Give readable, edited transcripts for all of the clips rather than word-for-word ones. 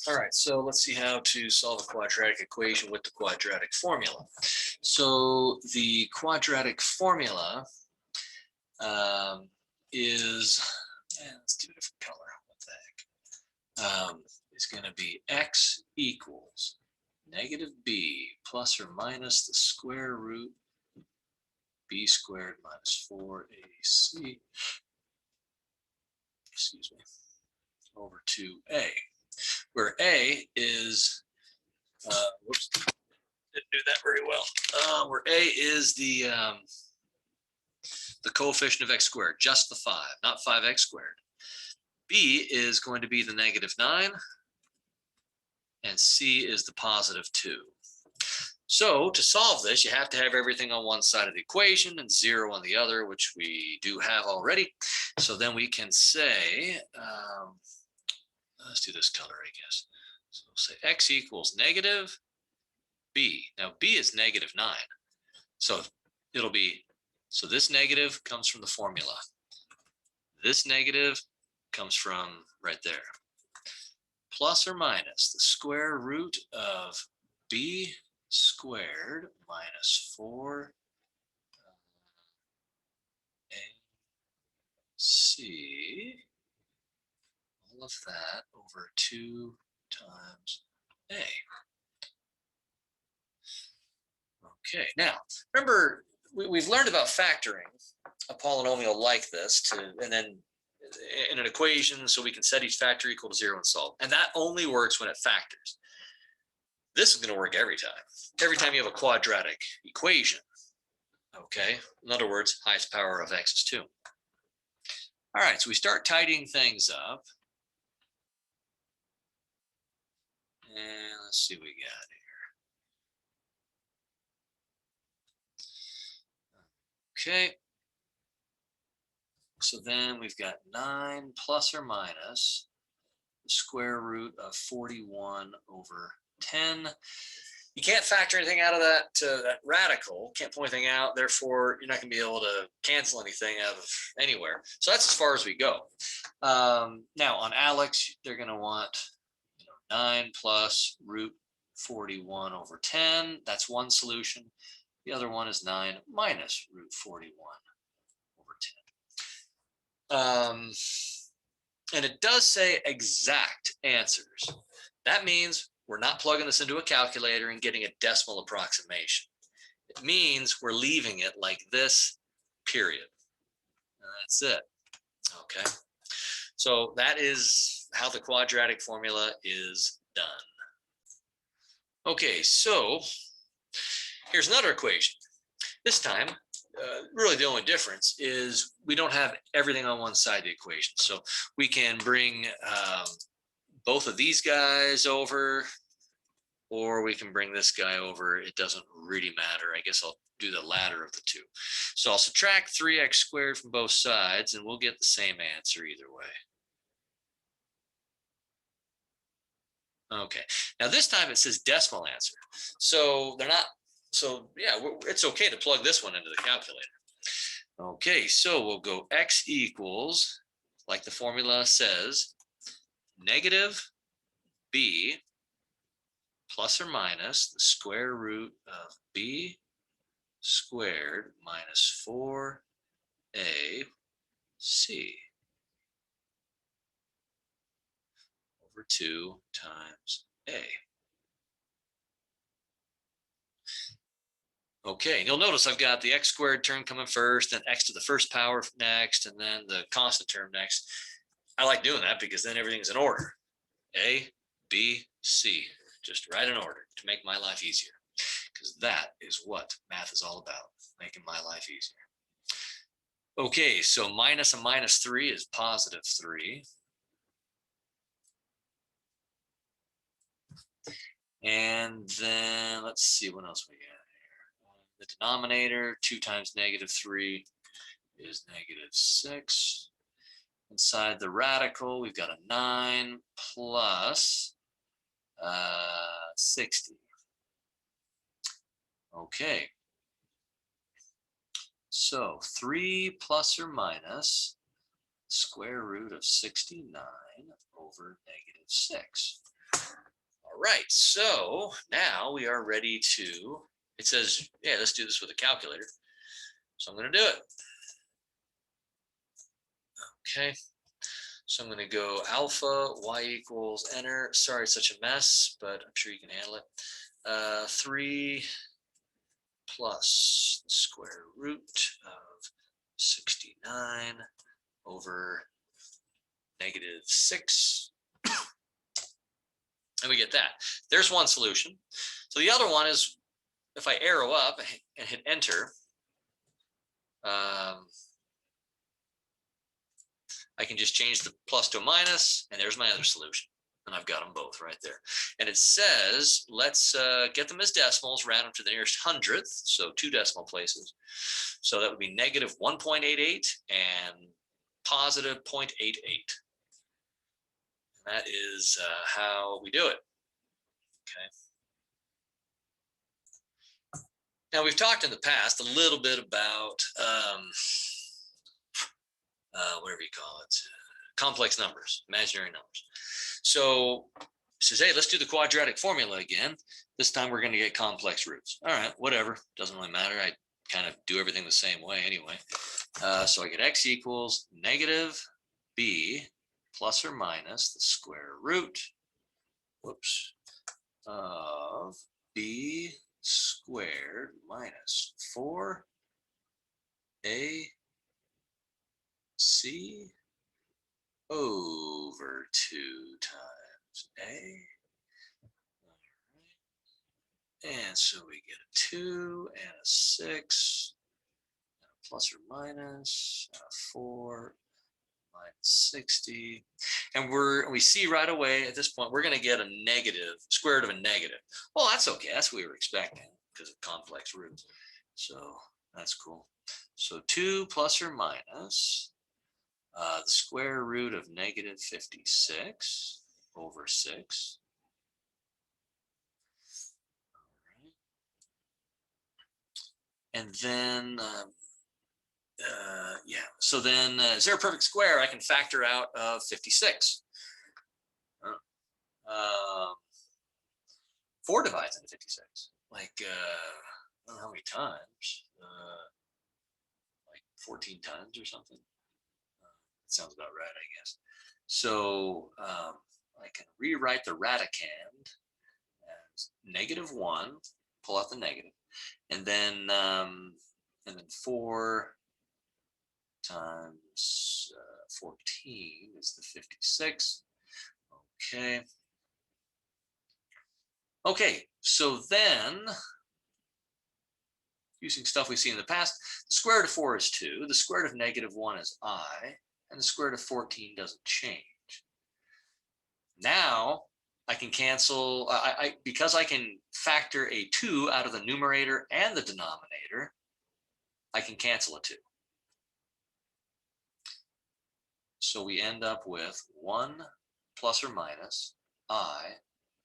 All right, so let's see how to solve a quadratic equation with the quadratic formula. So the quadratic formula let's do a different color. What the heck? Is going to be x equals negative b plus or minus the square root b squared minus 4ac, excuse me, over 2a, where a is, whoops, didn't do that very well, where a is the coefficient of x squared, just the 5, not 5x squared. B is going to be the negative 9, and C is the positive 2. So to solve this, you have to have everything on one side of the equation and 0 on the other, which we do have already. So then we can say, let's do this color, I guess. So we'll say x equals negative b. Now b is negative 9. So it'll be, so this negative comes from the formula. This negative comes from right there. Plus or minus the square root of b squared minus 4ac all of that over 2 times a. Okay, now remember we've learned about factoring a polynomial like this and then in an equation so we can set each factor equal to 0 and solve. And that only works when it factors. This is going to work every time. Every time you have a quadratic equation. Okay, in other words, highest power of x is 2. All right, so we start tidying things up. And let's see what we got here. Okay. So then we've got 9 plus or minus the square root of 41 over 10. You can't factor anything out of that radical, can't pull anything out, therefore you're not going to be able to cancel anything out of anywhere. So that's as far as we go. Now on Alex, they're going to want 9 plus root 41 over 10. That's one solution. The other one is 9 minus root 41 over 10. And it does say exact answers. That means we're not plugging this into a calculator and getting a decimal approximation. It means we're leaving it like this, period. And that's it. Okay. So that is how the quadratic formula is done. Okay, so here's another equation. This time, really the only difference is we don't have everything on one side of the equation. So we can bring both of these guys over, or we can bring this guy over. It doesn't really matter. I guess I'll do the latter of the two. So I'll subtract 3x squared from both sides, and we'll get the same answer either way. Okay, now this time it says decimal answer. So they're not, so yeah, it's okay to plug this one into the calculator. Okay, so we'll go x equals, like the formula says, negative b plus or minus the square root of b squared minus 4ac over 2 times a. Okay, you'll notice I've got the x squared term coming first, then x to the first power next, and then the constant term next. I like doing that because then everything's in order. A, B, C, just right in order to make my life easier. Because that is what math is all about, making my life easier. Okay, so minus a minus 3 is positive 3. And then let's see what else we got here. The denominator, 2 times negative 3 is negative 6. Inside the radical, we've got a 9 plus 60. Okay. So 3 plus or minus square root of 69 over negative 6. right, so now we are ready to, it says, yeah, let's do this with a calculator. So I'm going to do it. Okay, so I'm going to go alpha, y equals, enter. Sorry, it's such a mess, but I'm sure you can handle it. 3 plus the square root of 69 over -6. And we get that. There's one solution. So the other one is, if I arrow up and hit enter, I can just change the plus to a minus, and there's my other solution. And I've got them both right there. And it says, let's get them as decimals, round them to the nearest hundredth, so 2 decimal places. So that would be -1.88 and +0.88. And that is how we do it. Okay. Now, we've talked in the past a little bit about whatever you call it, complex numbers, imaginary numbers. So it says, hey, let's do the quadratic formula again. This time we're going to get complex roots. All right, whatever. Doesn't really matter. I kind of do everything the same way anyway. So I get x equals -b plus or minus the square root, whoops, of b squared minus 4ac over 2 times a. And so we get a 2 and a 6, and a plus or minus, and a 4 minus 60. And we see right away at this point, we're going to get a negative, square root of a negative. Well, that's okay. That's what we were expecting because of complex roots. So that's cool. So 2 plus or minus the square root of -56 over 6. And then, yeah, so then is there a perfect square I can factor out of 56? 4 divides into 56. Like, I don't know how many times. Like 14 times or something. Sounds about right, I guess. So I can rewrite the radicand as -1, pull out the negative, and then 4 times 14 is the 56. Okay. Okay, so then, using stuff we've seen in the past, the square root of 4 is 2, the square root of -1 is I, and the square root of 14 doesn't change. Now I can cancel, because I can factor a 2 out of the numerator and the denominator, I can cancel a 2. So we end up with 1 plus or minus I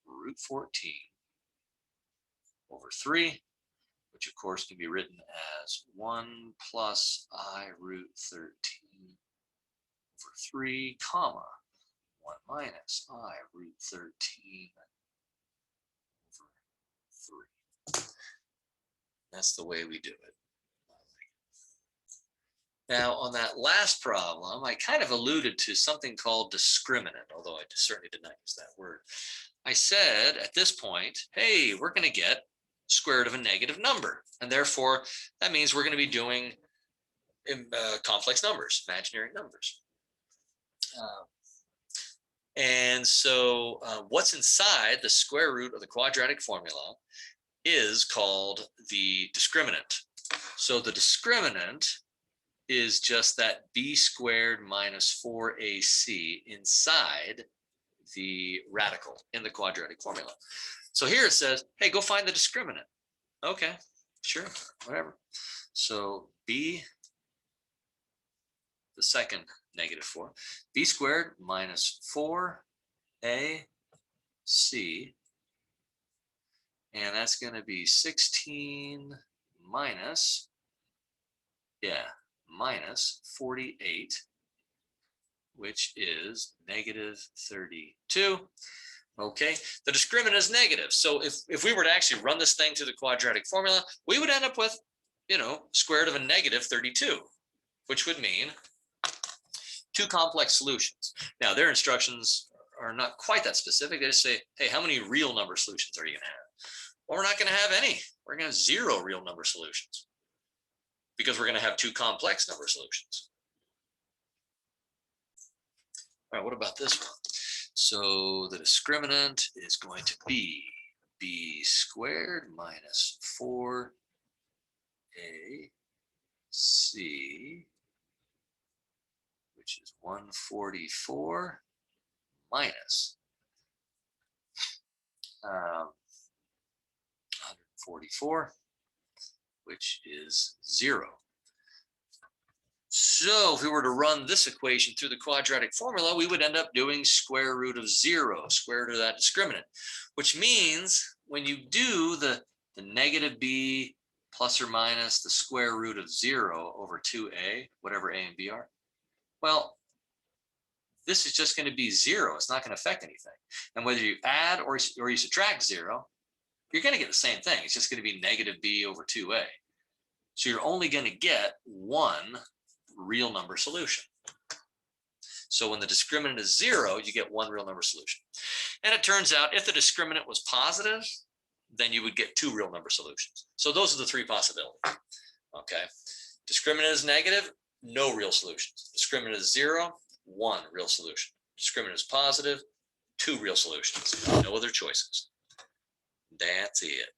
root 14 over 3, which of course can be written as 1 plus I root 13 over 3, comma, 1 minus I root 13 over 3. That's the way we do it. Now, on that last problem, I kind of alluded to something called discriminant, although I certainly did not use that word. I said at this point, hey, we're going to get square root of a negative number. And therefore, that means we're going to be doing complex numbers, imaginary numbers. And so what's inside the square root of the quadratic formula is called the discriminant. So the discriminant is just that b squared minus 4ac inside the radical in the quadratic formula. So here it says, hey, go find the discriminant. Okay, sure, whatever. So b, the second -4, b squared minus 4ac, and that's going to be 16 minus, minus 48, which is -32. Okay, the discriminant is negative. So if we were to actually run this thing through the quadratic formula, we would end up with, square root of a negative 32, which would mean two complex solutions. Now, their instructions are not quite that specific. They just say, hey, how many real number solutions are you going to have? Well, we're not going to have any. We're going to have 0 real number solutions because we're going to have two complex number solutions. All right, what about this one? So the discriminant is going to be b squared minus 4ac which is 144 minus 144, which is 0. So if we were to run this equation through the quadratic formula, we would end up doing square root of 0, square root of that discriminant, which means when you do the negative b plus or minus the square root of 0 over 2a, whatever a and b are, well, this is just going to be 0. It's not going to affect anything. And whether you add or you subtract 0, you're going to get the same thing. It's just going to be negative b over 2a. So you're only going to get one real number solution. So when the discriminant is 0, you get one real number solution. And it turns out if the discriminant was positive, then you would get two real number solutions. So those are the three possibilities. Okay. Discriminant is negative, no real solutions. Discriminant is 0, one real solution. Discriminant is positive, two real solutions. No other choices. That's it.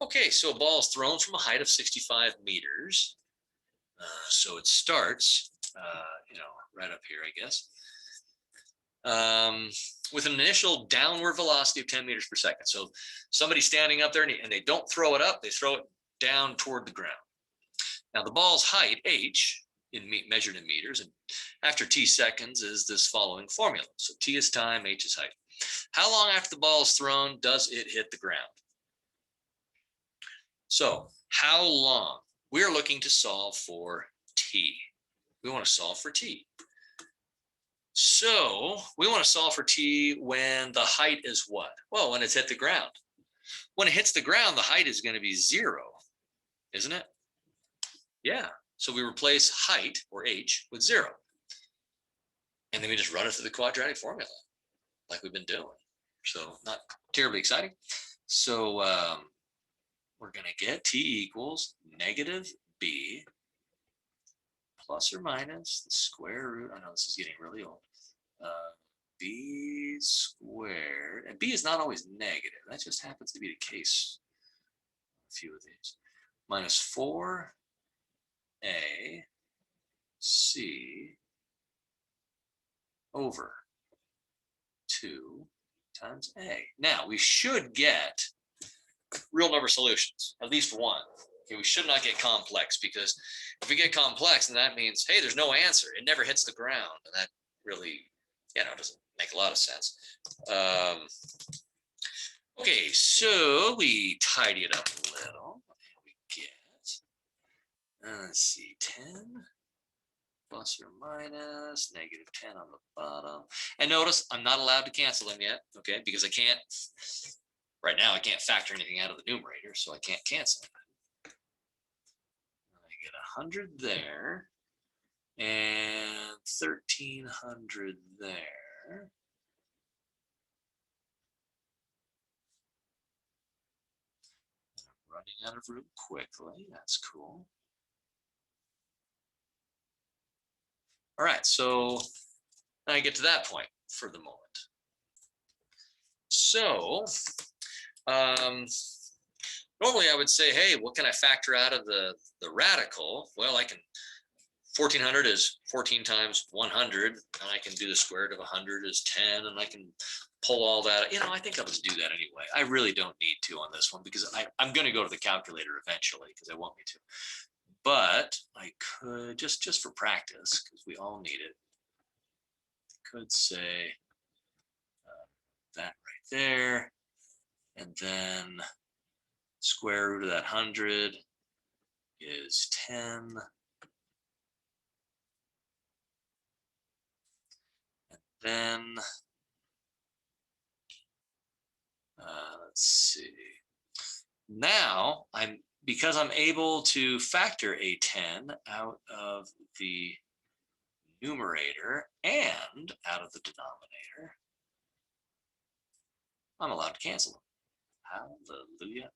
Okay, so a ball is thrown from a height of 65 meters. So it starts, right up here, I guess, with an initial downward velocity of 10 meters per second. So somebody's standing up there and they don't throw it up, they throw it down toward the ground. Now the ball's height, h, measured in meters, and after t seconds is this following formula. So t is time, h is height. How long after the ball is thrown does it hit the ground? So how long? We're looking to solve for t. We want to solve for t. So we want to solve for t when the height is what? Well, when it's hit the ground. When it hits the ground, the height is going to be 0, isn't it? Yeah. So we replace height, or h, with 0. And then we just run it through the quadratic formula, like we've been doing. So not terribly exciting. So we're going to get t equals negative b plus or minus the square root. I know this is getting really old. B squared, and b is not always negative. That just happens to be the case. A few of these. Minus 4ac over 2 times a. Now we should get real number solutions, at least one. Okay, we should not get complex, because if we get complex, then that means, hey, there's no answer. It never hits the ground. And that really, doesn't make a lot of sense. Okay, so we tidy it up a little. And we get, let's see, 10 plus or minus negative 10 on the bottom. And notice I'm not allowed to cancel them yet, okay, because I can't. Right now, I can't factor anything out of the numerator, so I can't cancel it. I get 100 there, and 1,300 there. I'm running out of room quickly. That's cool. All right, so I get to that point for the moment. So normally I would say, hey, what can I factor out of the radical? Well, I can, 1,400 is 14 times 100, and I can do the square root of 100 is 10, and I can pull all that. I think I'll just do that anyway. I really don't need to on this one, because I'm going to go to the calculator eventually, because I want me to. But I could, just for practice, because we all need it, I could say that right there. And then square root of that 100 is 10. And then let's see. Now because I'm able to factor a 10 out of the numerator and out of the denominator, I'm allowed to cancel them. Hallelujah.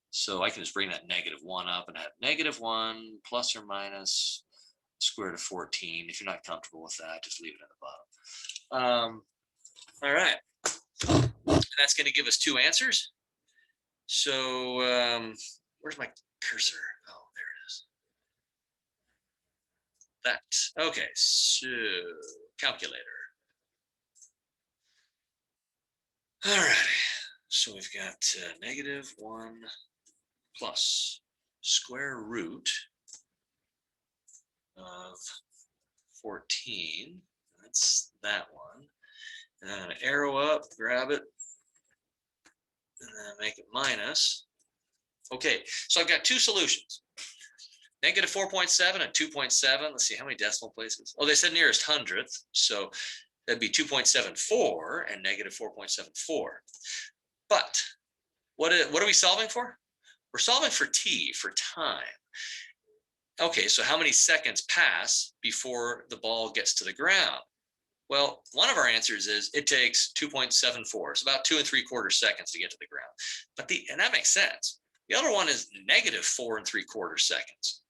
So I can just bring that -1 up and have -1 plus or minus square root of 14. If you're not comfortable with that, just leave it at the bottom. All right. And that's going to give us 2 answers. So where's my cursor? Oh, there it is. That. Okay. So calculator. All right. So we've got -1 plus square root of 14. That's that one. And then an arrow up, grab it, and then make it minus. Okay, so I've got 2 solutions. -4.7 and 2.7. Let's see, how many decimal places? Oh, they said nearest hundredth. So that'd be 2.74 and -4.74. But what are we solving for? We're solving for t, for time. Okay, so how many seconds pass before the ball gets to the ground? Well, one of our answers is it takes 2.74. It's about 2 3/4 seconds to get to the ground. But and that makes sense. The other one is -4 3/4 seconds.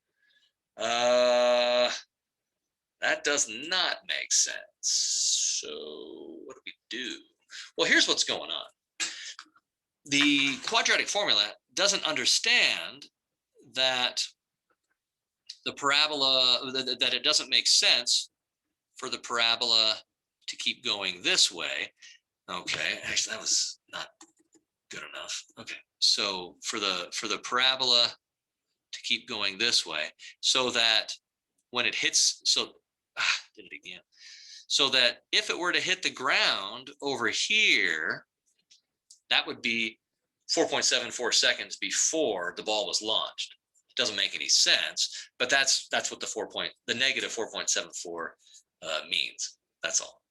That does not make sense. So what do we do? Well, here's what's going on. The quadratic formula doesn't understand that the parabola, that it doesn't make sense for the parabola to keep going this way. Okay, actually that was not good enough. Okay, so for the parabola to keep going this way, so that when it hits, did it again. So that if it were to hit the ground over here, that would be 4.74 seconds before the ball was launched. It doesn't make any sense, but that's what the -4.74 means. That's all.